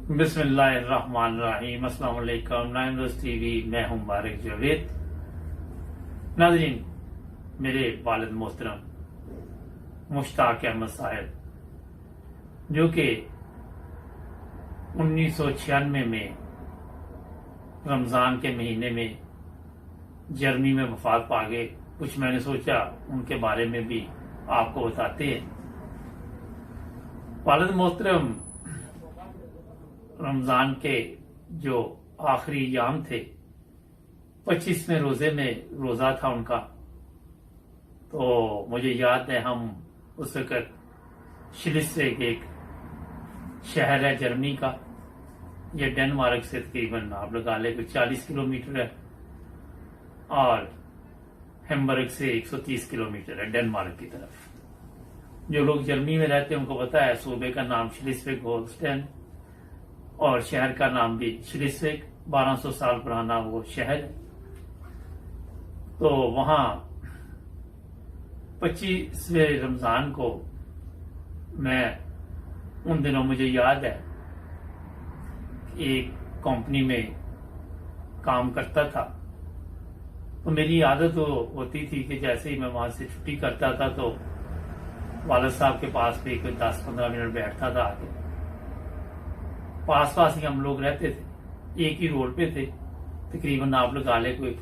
بسم اللہ الرحمن الرحیم۔ السلام علیکم۔ نائمروز ٹی وی، میں ہوں مبارک جاوید۔ ناظرین، میرے والد محترم مشتاق احمد صاحب جو کہ 1996 میں رمضان کے مہینے میں جرمنی میں وفات پا گئے، کچھ میں نے سوچا ان کے بارے میں بھی آپ کو بتاتے ہیں۔ والد محترم رمضان کے جو آخری ایام تھے، 25ویں روزے میں روزہ تھا ان کا، تو مجھے یاد ہے ہم اس وقت شلیسویگ ایک شہر ہے جرمنی کا، یہ ڈنمارک سے تقریباً آپ لگا لیں کہ 40 کلومیٹر ہے، اور ہیمبرگ سے 130 کلومیٹر ہے ڈنمارک کی طرف۔ جو لوگ جرمنی میں رہتے ہیں ان کو پتا ہے صوبے کا نام شلیسویگ ہولسٹین اور شہر کا نام بھی شلیسویگ، 1200 سال پرانا وہ شہر ہے۔ تو وہاں 25ویں رمضان کو میں ان دنوں مجھے یاد ہے ایک کمپنی میں کام کرتا تھا، تو میری عادت ہوتی تھی کہ جیسے ہی میں وہاں سے چھٹی کرتا تھا تو والد صاحب کے پاس بھی کوئی 10-15 منٹ بیٹھتا تھا آگے۔ پاس ہی ہم لوگ رہتے تھے، ایک ہی روڈ پہ تھے، تقریباً آپ لگا لیں کوئی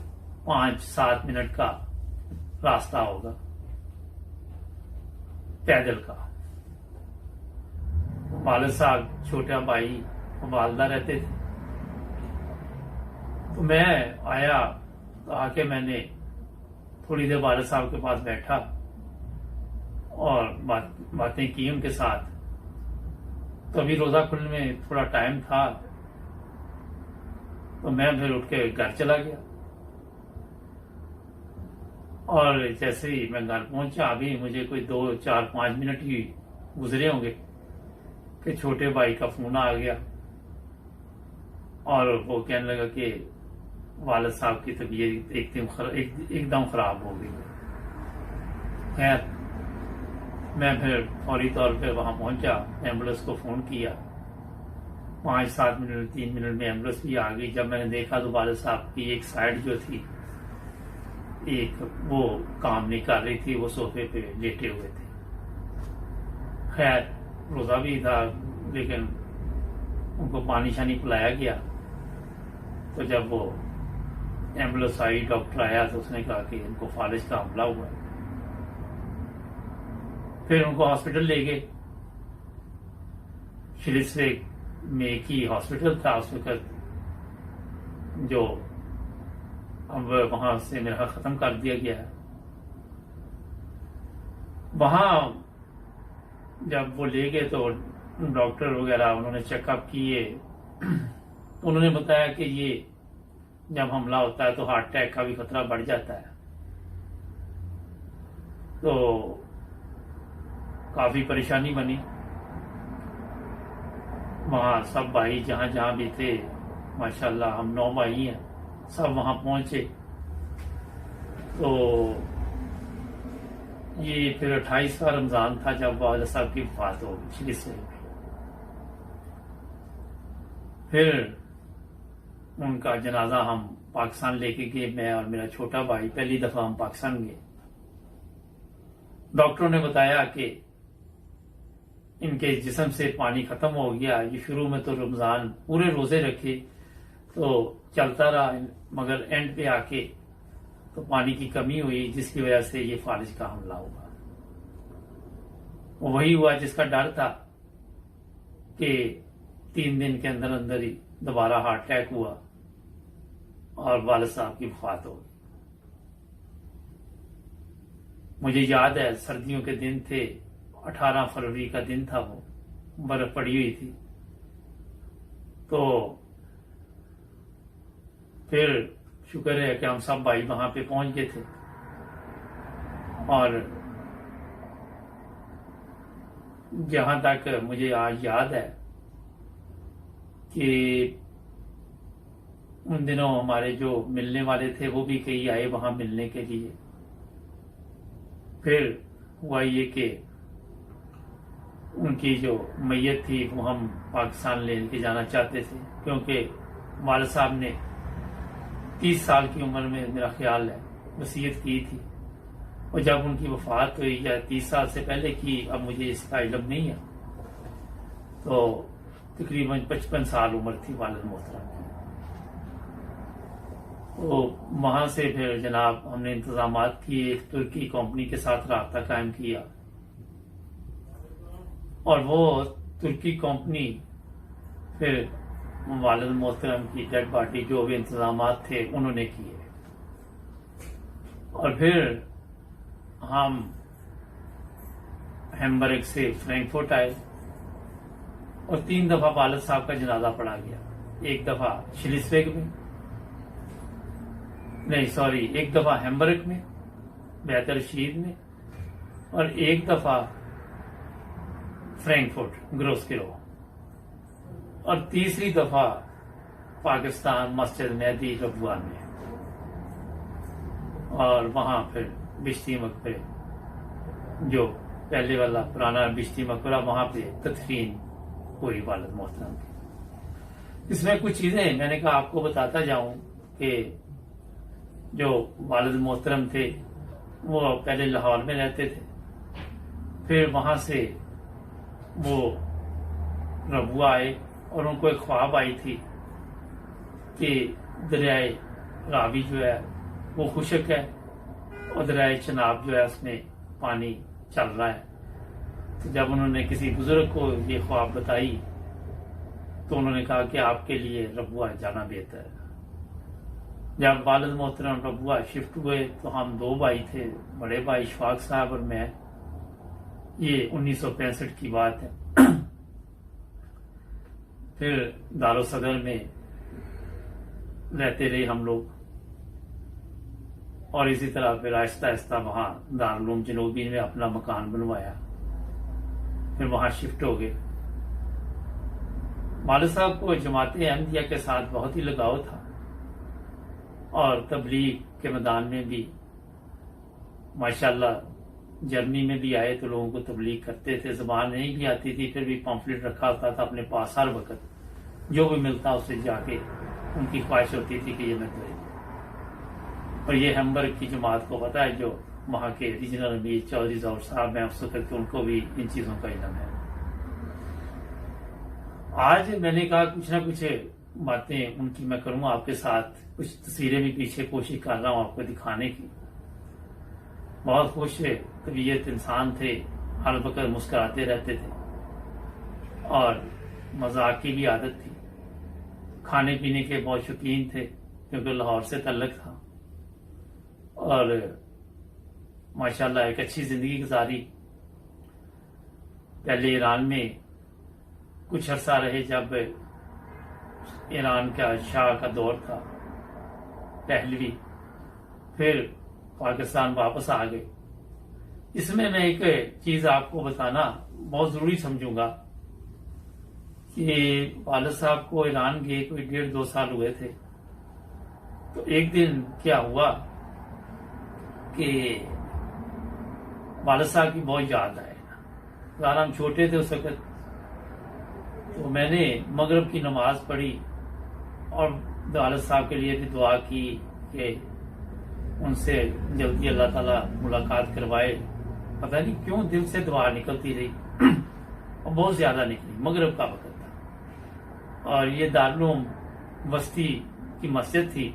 5-7 منٹ کا راستہ ہوگا پیدل کا۔ والد صاحب، چھوٹا بھائی، والدہ رہتے تھے۔ تو میں آیا تو آ کے میں نے تھوڑی دیر والد صاحب کے پاس بیٹھا اور باتیں کی ان کے ساتھ۔ تو ابھی روزہ کھلنے میں تھوڑا ٹائم تھا، تو میں پھر اٹھ کے گھر چلا گیا، اور جیسے ہی میں گھر پہنچا، ابھی مجھے کوئی 2-4-5 منٹ ہی گزرے ہوں گے کہ چھوٹے بھائی کا فون آ گیا، اور وہ کہنے لگا کہ والد صاحب کی طبیعت ایک دم خراب ہو گئی۔ خیر، میں پھر فوری طور پہ وہاں پہنچا، ایمبولینس کو فون کیا، 5-7 منٹ 3 منٹ میں ایمبولینس بھی آ گئی۔ جب میں نے دیکھا تو والد صاحب کی ایک سائڈ جو تھی، ایک وہ کام نہیں کر رہی تھی، وہ صوفے پہ لیٹے ہوئے تھے۔ خیر، روزہ بھی تھا، لیکن ان کو پانی شانی پلایا گیا۔ تو جب وہ ایمبولینس آئی، ڈاکٹر آیا تو اس نے کہا کہ ان کو فالج کا حملہ ہوا ہے۔ پھر ان کو ہاسپٹل لے گئے۔ شلیسویگ میں ایک ہی ہاسپٹل تھا اس وقت، جو اب وہاں سے میرا ختم کر دیا گیا ہے۔ وہاں جب وہ لے گئے تو ڈاکٹر وغیرہ انہوں نے چیک اپ کیے، انہوں نے بتایا کہ یہ جب حملہ ہوتا ہے تو ہارٹ اٹیک کا بھی خطرہ بڑھ جاتا ہے۔ تو کافی پریشانی بنی۔ وہاں سب بھائی جہاں جہاں بھی تھے، ماشاءاللہ ہم 9 بھائی ہیں، سب وہاں پہنچے۔ تو یہ پھر 28واں رمضان تھا جب والد صاحب کی وفات ہو گئی شلیسویگ میں۔ پھر ان کا جنازہ ہم پاکستان لے کے گئے، میں اور میرا چھوٹا بھائی پہلی دفعہ ہم پاکستان گئے۔ ڈاکٹروں نے بتایا کہ ان کے جسم سے پانی ختم ہو گیا۔ یہ شروع میں تو رمضان پورے روزے رکھے تو چلتا رہا، مگر اینڈ پہ آ کے تو پانی کی کمی ہوئی، جس کی وجہ سے یہ فالج کا حملہ ہوا۔ وہی ہوا جس کا ڈر تھا کہ 3 دن کے اندر اندر ہی دوبارہ ہارٹ اٹیک ہوا اور والد صاحب کی وفات ہو گئی۔ مجھے یاد ہے سردیوں کے دن تھے، 18 فروری کا دن تھا، وہ برف پڑی ہوئی تھی۔ تو پھر شکر ہے کہ ہم سب بھائی وہاں پہ پہنچ گئے تھے، اور جہاں تک مجھے آج یاد ہے کہ ان دنوں ہمارے جو ملنے والے تھے وہ بھی کئی آئے وہاں ملنے کے لیے۔ پھر ہوا یہ کہ ان کی جو میت تھی وہ ہم پاکستان لے کے جانا چاہتے تھے، کیونکہ والد صاحب نے 30 سال کی عمر میں میرا خیال ہے وصیت کی تھی، اور جب ان کی وفات ہوئی یا 30 سال سے پہلے کی، اب مجھے اس کا علم نہیں ہے، تو تقریباً 55 سال عمر تھی والد محترم کی۔ تو وہاں سے پھر جناب ہم نے انتظامات کیے، ایک ترکی کمپنی کے ساتھ رابطہ قائم کیا، اور وہ ترکی کمپنی پھر والد محترم کی ڈیڈ باڈی جو بھی انتظامات تھے انہوں نے کیے، اور پھر ہم ہیمبرگ سے فرینکفرٹ آئے، اور 3 دفعہ والد صاحب کا جنازہ پڑھا گیا۔ ایک دفعہ شلیسویگ میں، نہیں سوری، ایک دفعہ ہیمبرگ میں بیت الشہید میں، اور ایک دفعہ فرینکفرٹ گروسکرو، اور تیسری دفعہ پاکستان مسجد مہدی ربوان میں، اور وہاں پھر بشتی مقبرے جو پہلے والا پرانا بشتی مقبرہ وہاں پہ تدفین ہوئی والد محترم کی۔ اس میں کچھ چیزیں میں نے کہا آپ کو بتاتا جاؤں کہ جو والد محترم تھے وہ پہلے لاہور میں رہتے تھے، پھر وہاں سے وہ ربوہ آئے، اور ان کو ایک خواب آئی تھی کہ دریائے راوی جو ہے وہ خشک ہے، اور دریائے چناب جو ہے اس میں پانی چل رہا ہے۔ تو جب انہوں نے کسی بزرگ کو یہ خواب بتائی تو انہوں نے کہا کہ آپ کے لیے ربوہ جانا بہتر ہے۔ جب والد محترم ربوہ شفٹ ہوئے تو ہم 2 بھائی تھے، بڑے بھائی اشفاق صاحب اور میں، یہ 1965 کی بات ہے۔ پھر دارالصدر میں رہتے رہے ہم لوگ، اور اسی طرح پھر آہستہ آہستہ وہاں دارالعلوم جنوبی میں اپنا مکان بنوایا، پھر وہاں شفٹ ہو گئے۔ والد صاحب کو جماعت احمدیہ کے ساتھ بہت ہی لگاؤ تھا، اور تبلیغ کے میدان میں بھی ماشاءاللہ جرمنی میں بھی آئے تو لوگوں کو تبلیغ کرتے تھے، زبان نہیں بھی آتی تھی پھر بھی پمفلٹ رکھا ہوتا تھا اپنے پاس، ہر وقت جو بھی ملتا اسے جا کے ان کی خواہش ہوتی تھی کہ یہ میں دے۔ اور یہ ہیمبرگ کی جماعت کو پتا ہے، جو وہاں کے ریجنل امیر چودھری ظہور صاحب ہیں افسر تک، ان کو بھی ان چیزوں کا علم ہے۔ آج میں نے کہا کچھ نہ کچھ باتیں ان کی میں کروں آپ کے ساتھ، کچھ تصویریں بھی پیچھے کوشش کر رہا ہوں آپ کو دکھانے کی۔ بہت خوش طبیعت انسان تھے، ہر وقت مسکراتے رہتے تھے، اور مذاق کی بھی عادت تھی، کھانے پینے کے بہت شوقین تھے کیونکہ لاہور سے تعلق تھا، اور ماشاءاللہ ایک اچھی زندگی گزاری۔ پہلے ایران میں کچھ عرصہ رہے، جب ایران کا شاہ کا دور تھا پہلوی، پھر پاکستان واپس آ گئے۔ اس میں ایک چیز آپ کو بتانا بہت ضروری سمجھوں گا کہ والد صاحب کو ایران گئے کوئی 1.5-2 سال ہوئے تھے، تو ایک دن کیا ہوا کہ والد صاحب کی بہت یاد آئے، ذرا ہم چھوٹے تھے اس وقت، تو میں نے مغرب کی نماز پڑھی اور والد صاحب کے لیے بھی دعا کی کہ ان سے جلدی اللہ تعالیٰ ملاقات کروائے۔ پتہ نہیں کیوں دل سے دعا نکلتی رہی، اور بہت زیادہ نکلی، مغرب کا وقت تھا، اور یہ دارالعلوم وسطی کی مسجد تھی،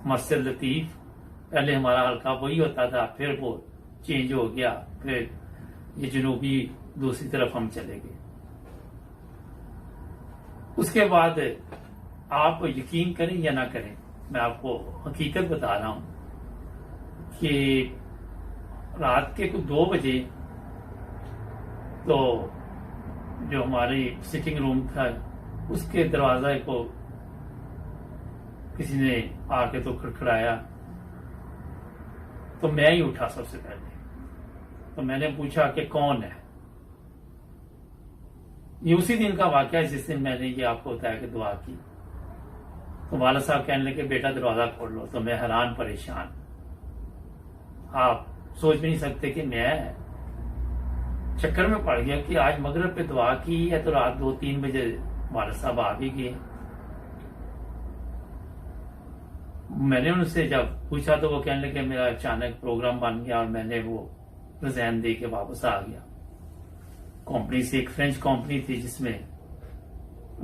مسجد لطیف، پہلے ہمارا حلقہ وہی ہوتا تھا، پھر وہ چینج ہو گیا، پھر یہ جنوبی دوسری طرف ہم چلے گئے۔ اس کے بعد آپ یقین کریں یا نہ کریں، میں آپ کو حقیقت بتا رہا ہوں کہ رات کے 2 بجے تو جو ہماری سٹنگ روم تھا اس کے دروازے کو کسی نے آ کے تو کھڑکھڑایا، تو میں ہی اٹھا سب سے پہلے، تو میں نے پوچھا کہ کون ہے۔ یہ اسی دن کا واقعہ ہے جس دن میں نے یہ آپ کو بتایا کہ دعا کی، تو والد صاحب کہنے لگے بیٹا دروازہ کھول لو، تو میں حیران پریشان، آپ سوچ بھی نہیں سکتے کہ میں چکر میں پڑ گیا کہ آج مغرب پہ دعا کی ہے تو رات 2-3 بجے والد صاحب آ بھی گئے. میں نے ان سے جب پوچھا تو وہ کہنے لگے میرا اچانک پروگرام بن گیا اور میں نے وہ ریزائن دے کے واپس آ گیا. کمپنی سے ایک فرینچ کمپنی تھی جس میں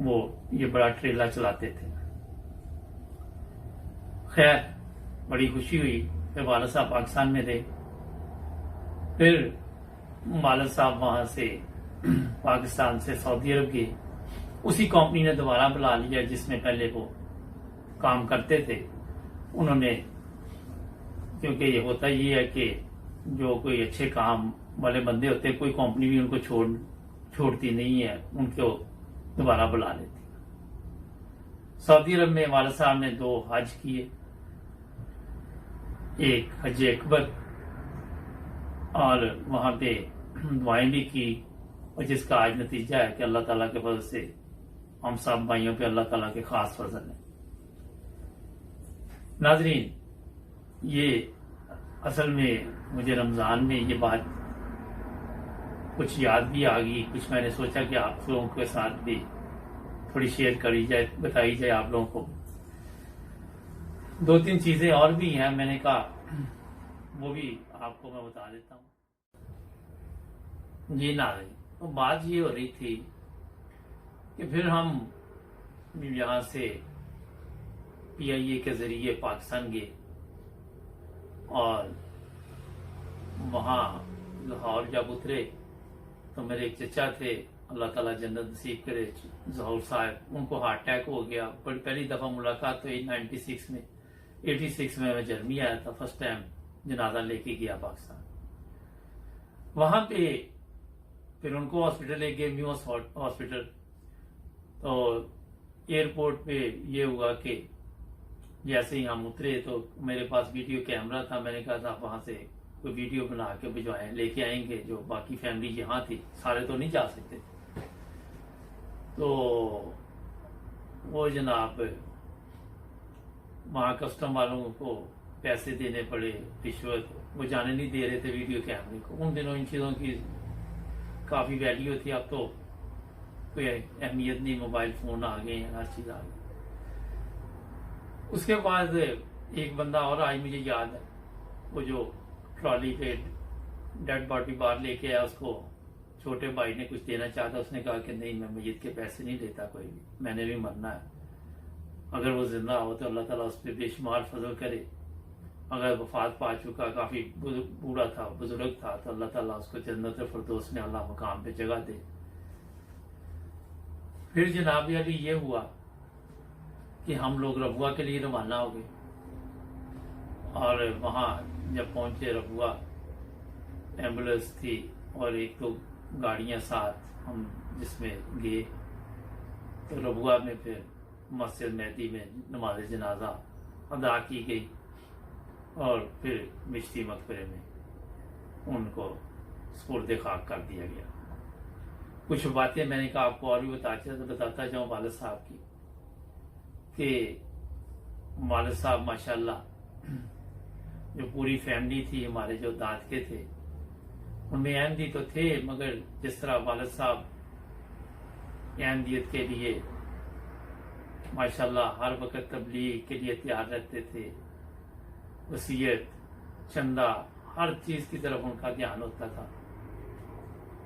وہ یہ بڑا ٹریلا چلاتے تھے. خیر بڑی خوشی ہوئی. پھر والد صاحب پاکستان میں تھے. پھر والد صاحب وہاں سے پاکستان سے سعودی عرب گئے. اسی کمپنی نے دوبارہ بلا لیا جس میں پہلے وہ کام کرتے تھے. انہوں نے کیونکہ یہ ہوتا یہ ہے کہ جو کوئی اچھے کام والے بندے ہوتے کوئی کمپنی بھی ان کو چھوڑتی نہیں ہے, ان کو دوبارہ بلا لیتی. سعودی عرب میں والد صاحب نے 2 حج کیے, ایک حج اکبر اور وہاں پہ دعائیں بھی کی, اور جس کا آج نتیجہ ہے کہ اللہ تعالیٰ کے فضل سے ہم سب بھائیوں پہ اللہ تعالیٰ کے خاص فضل ہیں. ناظرین, یہ اصل میں مجھے رمضان میں یہ بات کچھ یاد بھی آ گئی, کچھ میں نے سوچا کہ آپ لوگوں کے ساتھ بھی تھوڑی شیئر کری جائے, بتائی جائے آپ لوگوں کو. 2-3 چیزیں اور بھی ہیں, میں نے کہا وہ بھی آپ کو میں بتا دیتا ہوں. جی ناظرین, تو بات یہ ہو رہی تھی کہ پھر ہم یہاں سے PIA کے ذریعے پاکستان گئے اور وہاں لاہور جب اترے تو میرے ایک چچا تھے, اللہ تعالیٰ جنت نصیب کرے, ظہور صاحب, ان کو ہارٹ اٹیک ہو گیا. بڑی پہلی دفعہ ملاقات تو 86 میں جرمنی آیا تھا, فرسٹ ٹائم جنازہ لے کے گیا پاکستان. وہاں پہ پھر ان کو ہاسپٹل لے گئے, میو ہاسپٹل. تو ایئرپورٹ پہ یہ ہوا کہ جیسے ہی ہم اترے تو میرے پاس ویڈیو کیمرہ تھا. میں نے کہا تھا وہاں سے کوئی ویڈیو بنا کے بھجوائیں, لے کے آئیں گے. جو باقی فیملی یہاں تھی, سارے تو نہیں جا سکتے. تو وہ جناب وہاں کسٹم والوں کو پیسے دینے پڑے, رشوت, وہ جانے نہیں دے رہے تھے ویڈیو کیمرے کو. ان دنوں ان چیزوں کی کافی ویلیو تھی, اب تو کوئی اہمیت نہیں, موبائل فون آ گئے ہیں, ہر چیز آ گئی. اس کے بعد ایک بندہ اور آج مجھے یاد ہے, وہ جو ٹرالی پہ ڈیڈ باڈی باہر لے کے آیا, اس کو چھوٹے بھائی نے کچھ دینا چاہتا. اس نے کہا کہ نہیں, میں میت کے پیسے نہیں دیتا کوئی بھی, میں نے بھی مرنا ہے. اگر وہ زندہ ہو تو اللہ تعالیٰ اس پہ بے شمار فضل کرے. اگر وفات پا چکا, کافی بوڑھا تھا, بزرگ تھا, تو اللہ تعالیٰ اس کو جنت الفردوس میں اللہ مقام پہ جگہ دے. پھر جناب علی یہ ہوا کہ ہم لوگ ربوہ کے لیے روانہ ہو گئے, اور وہاں جب پہنچے ربوہ ایمبولینس تھی اور 1-2 گاڑیاں ساتھ ہم جس میں گئے. تو ربوہ میں پھر مسجد مہدی میں نماز جنازہ ادا کی گئی, اور پھر مشتی مقبرے میں ان کو سپرد خاک کر دیا گیا. کچھ باتیں میں نے کہا آپ کو اور بھی بتاتا جاؤں والد صاحب کی, کہ والد صاحب ماشاءاللہ جو پوری فیملی تھی, ہمارے جو داد کے تھے, ان میں احمدی تو تھے, مگر جس طرح والد صاحب احمدیت کے لیے ماشاءاللہ ہر وقت تبلیغ کے لیے تیار رہتے تھے, وصیت, چندہ, ہر چیز کی طرف ان کا دھیان ہوتا تھا.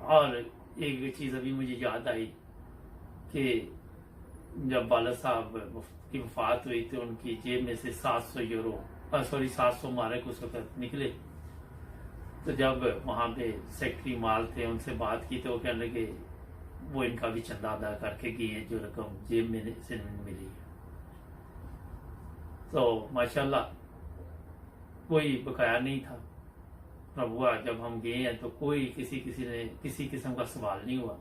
اور ایک چیز ابھی مجھے یاد آئی کہ جب والد صاحب کی وفات ہوئی تو ان کی جیب میں سے 700 مارک اس وقت نکلے. تو جب وہاں پہ سیکٹری مال تھے, ان سے بات کی تو وہ کہنے لگے وہ ان کا بھی چندہ ادا کر کے گئے ہیں جو رقم جیب میں سے ملی ہے. تو ماشاءاللہ کوئی بقایا نہیں تھا. ربوہ جب ہم گئے ہیں تو کوئی کسی نے کسی قسم کا سوال نہیں ہوا,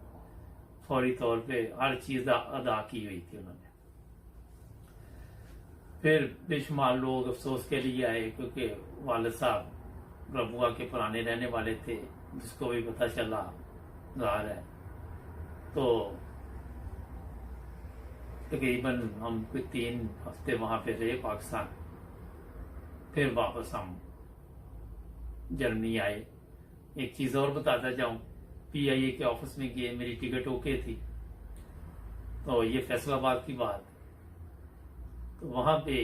فوری طور پہ ہر چیز ادا کی ہوئی تھی انہوں نے. پھر بے شمار لوگ افسوس کے لیے آئے, کیونکہ والد صاحب ربوہ کے پرانے رہنے والے تھے, جس کو بھی پتہ چلا ظاہر ہے. تو تقریباً ہم کوئی 3 ہفتے وہاں پہ رہے پاکستان. پھر واپس ہم جرمنی آئے. ایک چیز اور بتاتا جاؤں PIA کے آفس میں گئے, میری ٹکٹ اوکے تھی. تو یہ فیصل آباد کی بات. تو وہاں پہ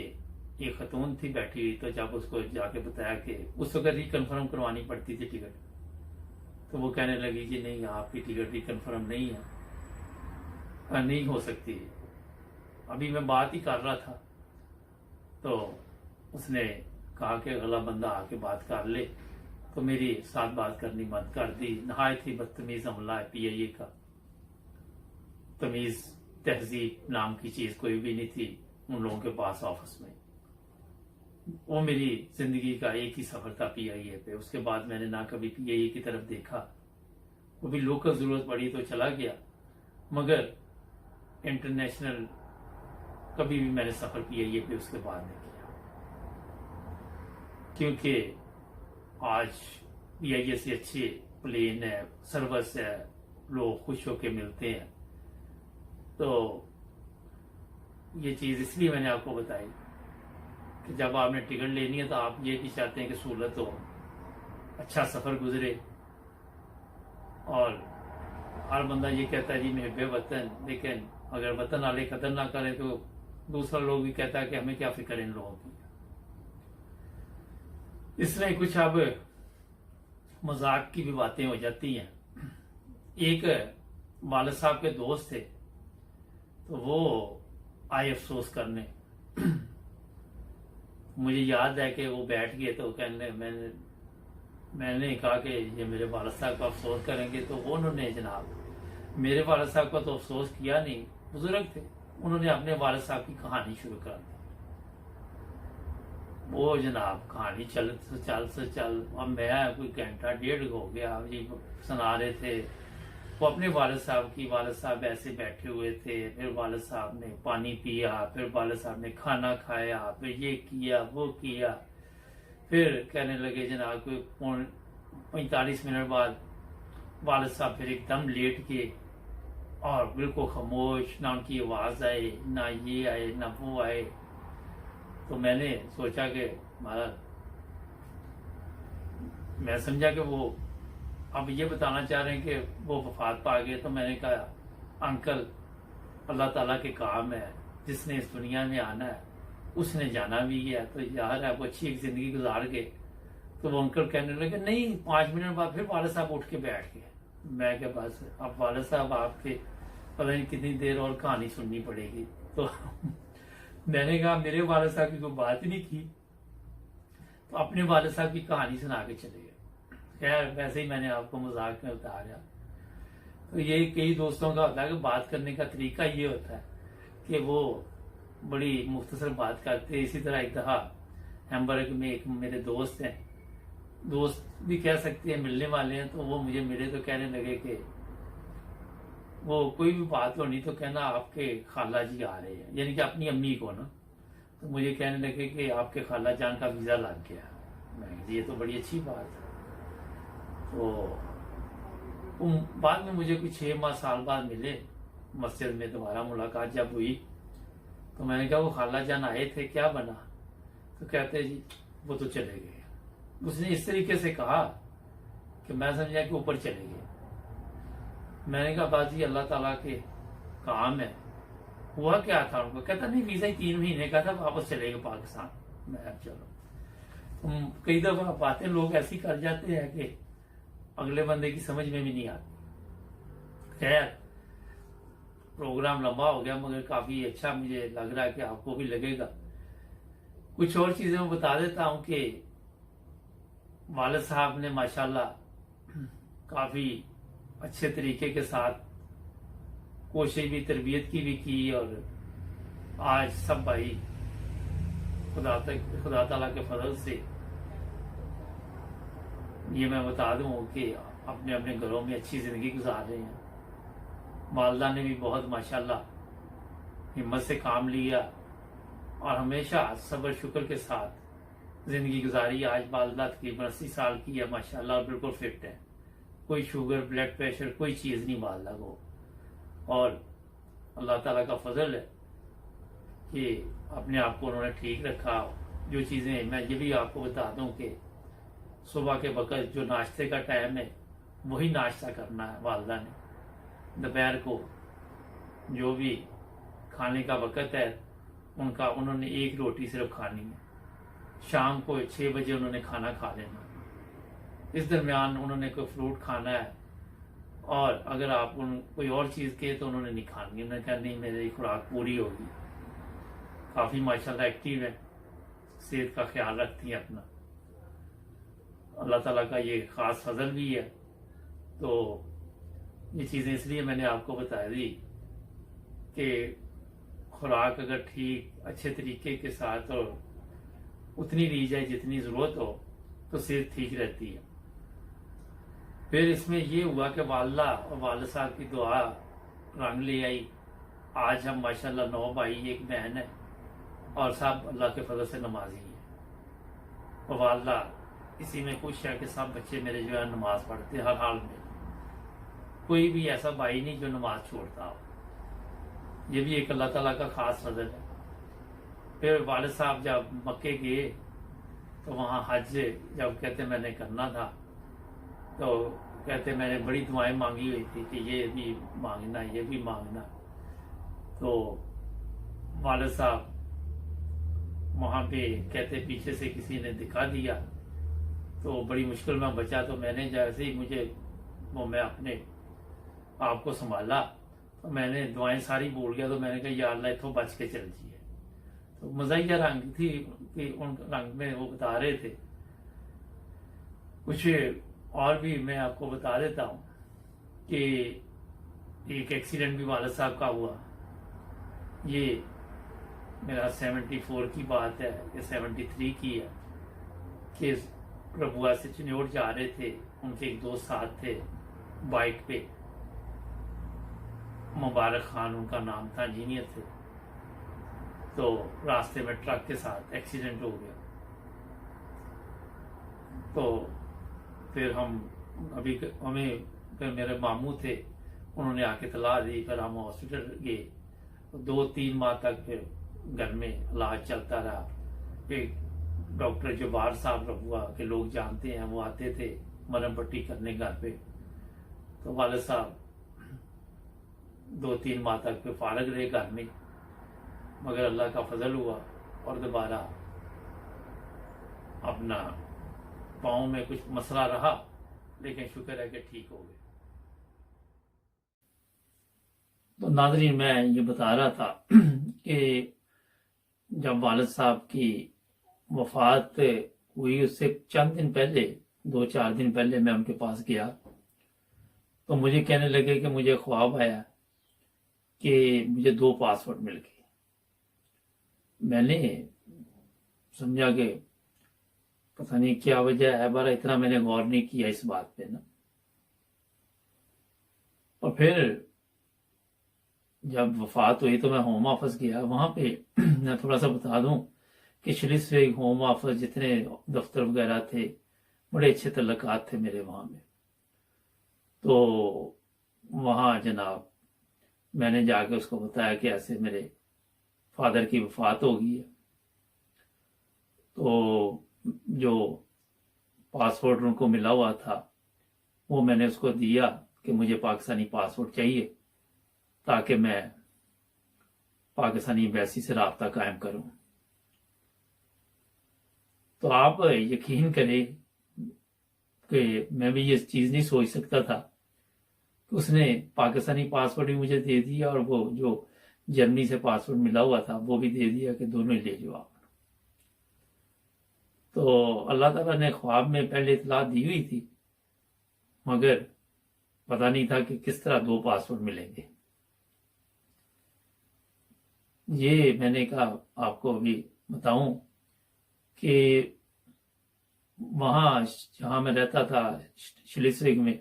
ایک خاتون تھی بیٹھی ہوئی, تو جب اس کو جا کے بتایا کہ اس وقت ری کنفرم کروانی پڑتی تھی ٹکٹ, تو وہ کہنے لگی کہ نہیں آپ کی ٹکٹ ری کنفرم نہیں ہے, نہیں ہو سکتی. ابھی میں بات ہی کر رہا تھا تو اس نے کہا کہ اگلا بندہ آ کے بات کر لے, تو میری ساتھ بات کرنی بند کر دی. نہایت ہی بدتمیز عملہ ہے PIA کا. تمیز تہذیب نام کی چیز کوئی بھی نہیں تھی ان لوگوں کے پاس آفس میں. وہ میری زندگی کا ایک ہی سفر تھا PIA پہ. اس کے بعد میں نے نہ کبھی PIA کی طرف دیکھا, وہ بھی لوکل ضرورت پڑی تو چلا گیا, مگر انٹرنیشنل کبھی بھی میں نے سفر PIA پہ اس کے بعد نہیں کیا. کیونکہ آج PIA سے اچھے پلین ہے, سروس ہے, لوگ خوش ہو کے ملتے ہیں. تو یہ چیز اس لیے میں نے آپ کو بتائی کہ جب آپ نے ٹکٹ لینی ہے تو آپ یہ بھی چاہتے ہیں کہ سہولت ہو, اچھا سفر گزرے. اور ہر بندہ یہ کہتا ہے جی محب وطن, لیکن اگر وطن والے قدر نہ کریں تو دوسرا لوگ بھی کہتا ہے کہ ہمیں کیا فکر ان لوگوں کی. اس طرح کچھ اب مذاق کی بھی باتیں ہو جاتی ہیں. ایک والد صاحب کے دوست تھے, تو وہ آئے افسوس کرنے. مجھے یاد ہے کہ وہ بیٹھ گئے تو کہنے میں نے کہا کہ یہ میرے والد صاحب کا افسوس کریں گے, تو انہوں نے جناب میرے والد صاحب کا تو افسوس کیا نہیں, بزرگ تھے, انہوں نے اپنے والد صاحب کی کہانی شروع کر دی. وہ جناب کہانی چل اب میں کوئی گھنٹہ ڈیڑھ ہو گیا جی سنا رہے تھے. وہ اپنے والد صاحب کی, والد صاحب ایسے بیٹھے ہوئے تھے, پھر والد صاحب نے پانی پیا, پھر والد صاحب نے کھانا کھایا, پھر یہ کیا وہ کیا. پھر کہنے لگے جناب کوئی 45 منٹ بعد والد صاحب پھر ایک دم لیٹ گئے اور بالکل خاموش, نہ ان کی آواز آئے, نہ یہ آئے نہ وہ آئے. تو میں نے سوچا کہ میں سمجھا کہ وہ اب یہ بتانا چاہ رہے ہیں کہ وہ وفات پا گئے. تو میں نے کہا انکل اللہ تعالیٰ کے کام ہے, جس نے اس دنیا میں آنا ہے اس نے جانا بھی ہے, تو یار آپ اچھی ایک زندگی گزار گئے. تو وہ انکل کہنے لگے نہیں 5 منٹ بعد پھر والد صاحب اٹھ کے بیٹھ گئے. میں کہ بس اب والد صاحب آپ کے پتہ نہیں کتنی دیر اور کہانی سننی پڑے گی. تو میں نے کہا میرے والد صاحب کی کوئی بات ہی نہیں کی, تو اپنے والد صاحب کی کہانی سنا کے چلے گئے. خیر ویسے ہی میں نے آپ کو مذاق میں اتارا. تو یہ کئی دوستوں کا ہوتا ہے کہ بات کرنے کا طریقہ یہ ہوتا ہے کہ وہ بڑی مختصر بات کرتے. اسی طرح ایک دفعہ ہیمبرگ میں ایک میرے دوست ہیں, دوست بھی کہہ سکتے ہیں, ملنے والے ہیں, تو وہ مجھے ملے تو کہنے لگے کہ وہ کوئی بھی بات ہونی تو کہنا آپ کے خالہ جی آ رہے ہیں, یعنی کہ اپنی امی کو نا. تو مجھے کہنے لگے کہ آپ کے خالہ جان کا ویزا لگ گیا. میں یہ تو بڑی اچھی بات ہے. تو بعد میں مجھے کوئی 6 ماہ سال بعد ملے, مسجد میں دوبارہ ملاقات جب ہوئی, تو میں نے کہا وہ خالہ جان آئے تھے کیا بنا؟ تو کہتے جی وہ تو چلے گئے. اس نے اس طریقے سے کہا کہ میں سمجھا کہ اوپر چلے گئے. میں نے کہا بازی اللہ تعالیٰ کے کام ہے, ہوا کیا تھا ان کو؟ کہتا نہیں ویزا ہی 3 مہینے کا تھا, واپس چلے گئے پاکستان. میں چلو کئی دفعہ باتیں لوگ ایسی کر جاتے ہیں کہ اگلے بندے کی سمجھ میں بھی نہیں آتی. خیر پروگرام لمبا ہو گیا مگر کافی اچھا مجھے لگ رہا ہے کہ آپ کو بھی لگے گا. کچھ اور چیزیں میں بتا دیتا ہوں کہ والد صاحب نے ماشاءاللہ کافی اچھے طریقے کے ساتھ کوشش بھی, تربیت کی بھی کی, اور آج سب بھائی خدا تعالیٰ کے فضل سے یہ میں بتا دوں کہ اپنے اپنے گھروں میں اچھی زندگی گزار رہے ہیں. والدہ نے بھی بہت ماشاءاللہ ہمت سے کام لیا اور ہمیشہ صبر شکر کے ساتھ زندگی گزاری. آج والدہ تقریباً 80 سال کی ہے ماشاءاللہ, اور بالکل فٹ ہے. کوئی شوگر, بلڈ پریشر, کوئی چیز نہیں والدہ کو. اور اللہ تعالیٰ کا فضل ہے کہ اپنے آپ کو انہوں نے ٹھیک رکھا. جو چیزیں میں یہ بھی آپ کو بتا دوں کہ صبح کے وقت جو ناشتے کا ٹائم ہے وہی ناشتہ کرنا ہے والدہ نے. دوپہر کو جو بھی کھانے کا وقت ہے انہوں نے ایک روٹی صرف کھانی ہے. شام کو 6 بجے انہوں نے کھانا کھا لینا. اس درمیان انہوں نے کوئی فروٹ کھانا ہے، اور اگر آپ کوئی اور چیز کہے تو انہوں نے نہیں کھانی. انہوں نے کہا نہیں، میری خوراک پوری ہوگی. کافی ماشاءاللہ ایکٹیو ہے، صحت کا خیال رکھتی ہیں اپنا. اللہ تعالیٰ کا یہ خاص فضل بھی ہے. تو یہ چیزیں اس لیے میں نے آپ کو بتا دی کہ خوراک اگر ٹھیک اچھے طریقے کے ساتھ اور اتنی لی جائے جتنی ضرورت ہو تو صحت ٹھیک رہتی ہے. پھر اس میں یہ ہوا کہ والدہ اور والد صاحب کی دعا رنگ لے آئی. آج ہم ماشاءاللہ 9 بھائی، 1 بہن ہے، اور سب اللہ کے فضل سے نمازی ہیں. اور والدہ اسی میں خوش ہے کہ سب بچے میرے جو ہے نماز پڑھتے ہر حال میں. کوئی بھی ایسا بھائی نہیں جو نماز چھوڑتا ہو. یہ بھی ایک اللہ تعالیٰ کا خاص فضل ہے. پھر والد صاحب جب مکے گئے تو وہاں حج جب کہتے میں نے کرنا تھا تو کہتے میں نے بڑی دعائیں مانگی ہوئی تھی کہ یہ بھی مانگنا، یہ بھی مانگنا. تو والد صاحب وہاں پہ کہتے پیچھے سے کسی نے دکھا دیا تو بڑی مشکل میں بچا. تو میں نے جیسے ہی میں اپنے آپ کو سنبھالا تو میں نے دعائیں ساری بول گیا. تو میں نے کہا یا اللہ اتوں بچ کے چل جیے. تو مزاحیہ رنگ تھی کہ ان رنگ میں وہ بتا رہے تھے. کچھ اور بھی میں آپ کو بتا دیتا ہوں کہ ایک ایکسیڈنٹ بھی والد صاحب کا ہوا. یہ میرا 74 کی بات ہے یا 73 کی ہے کہ ربوا سے چنیوٹ جا رہے تھے. ان کے ایک دوست ساتھ تھے بائک پہ، مبارک خان ان کا نام تھا، انجینئر تھے. تو راستے میں ٹرک کے ساتھ ایکسیڈنٹ ہو گیا. تو پھر ہمیں پھر میرے ماموں تھے، انہوں نے آ کے اطلاع دی. پھر ہم ہاسپٹل گئے. 2-3 ماہ تک پھر گھر میں علاج چلتا رہا. پھر ڈاکٹر جبار صاحب ربوا کے لوگ جانتے ہیں، وہ آتے تھے مرہم پٹی کرنے گھر پہ. تو والد صاحب 2-3 ماہ تک پھر فارغ رہے گھر میں. مگر اللہ کا فضل ہوا اور دوبارہ اپنا پاؤں میں کچھ مسئلہ رہا، لیکن شکر ہے کہ ٹھیک ہو گئے. تو ناظرین، میں یہ بتا رہا تھا کہ جب والد صاحب کی وفات ہوئی اس سے چند دن پہلے، 2-4 دن پہلے میں ان کے پاس گیا تو مجھے کہنے لگے کہ مجھے خواب آیا کہ مجھے 2 پاسپورٹ مل گئے. میں نے سمجھا کہ پتہ نہیں کیا وجہ ہے، بارہ اتنا میں نے غور نہیں کیا اس بات پہ نا. اور پھر جب وفات ہوئی تو میں ہوم آفس گیا. وہاں پہ میں تھوڑا سا بتا دوں کہ شریف ہوم آفس جتنے دفتر وغیرہ تھے، بڑے اچھے تعلقات تھے میرے وہاں میں. تو وہاں جناب میں نے جا کے اس کو بتایا کہ ایسے میرے فادر کی وفات ہو گئی ہے. تو جو پاسپورٹ ان کو ملا ہوا تھا وہ میں نے اس کو دیا کہ مجھے پاکستانی پاسپورٹ چاہیے تاکہ میں پاکستانی ایمبیسی سے رابطہ قائم کروں. تو آپ یقین کریں کہ میں بھی یہ چیز نہیں سوچ سکتا تھا کہ اس نے پاکستانی پاسپورٹ بھی مجھے دے دیا اور وہ جو جرمنی سے پاسپورٹ ملا ہوا تھا وہ بھی دے دیا کہ دونوں ہی لے جاؤ آپ. تو اللہ تعالیٰ نے خواب میں پہلے اطلاع دی ہوئی تھی، مگر پتہ نہیں تھا کہ کس طرح 2 پاسپورٹ ملیں گے. یہ میں نے کہا آپ کو بھی بتاؤں کہ وہاں جہاں میں رہتا تھا شلیسوگ میں،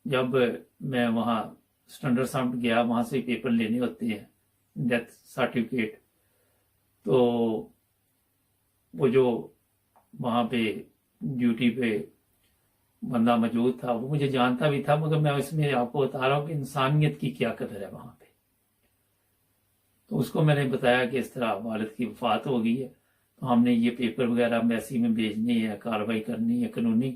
جب میں وہاں اسٹینڈرڈ ساؤنڈ گیا، وہاں سے پیپر لینے ہوتے ہیں ڈیتھ سرٹیفکیٹ. تو وہ جو وہاں پہ ڈیوٹی پہ بندہ موجود تھا وہ مجھے جانتا بھی تھا، مگر میں اس میں آپ کو بتا رہا ہوں کہ انسانیت کی کیا قدر ہے وہاں پہ. تو اس کو میں نے بتایا کہ اس طرح والد کی وفات ہو گئی ہے، تو ہم نے یہ پیپر وغیرہ ایمبیسی میں بھیجنی ہے، کارروائی کرنی ہے قانونی.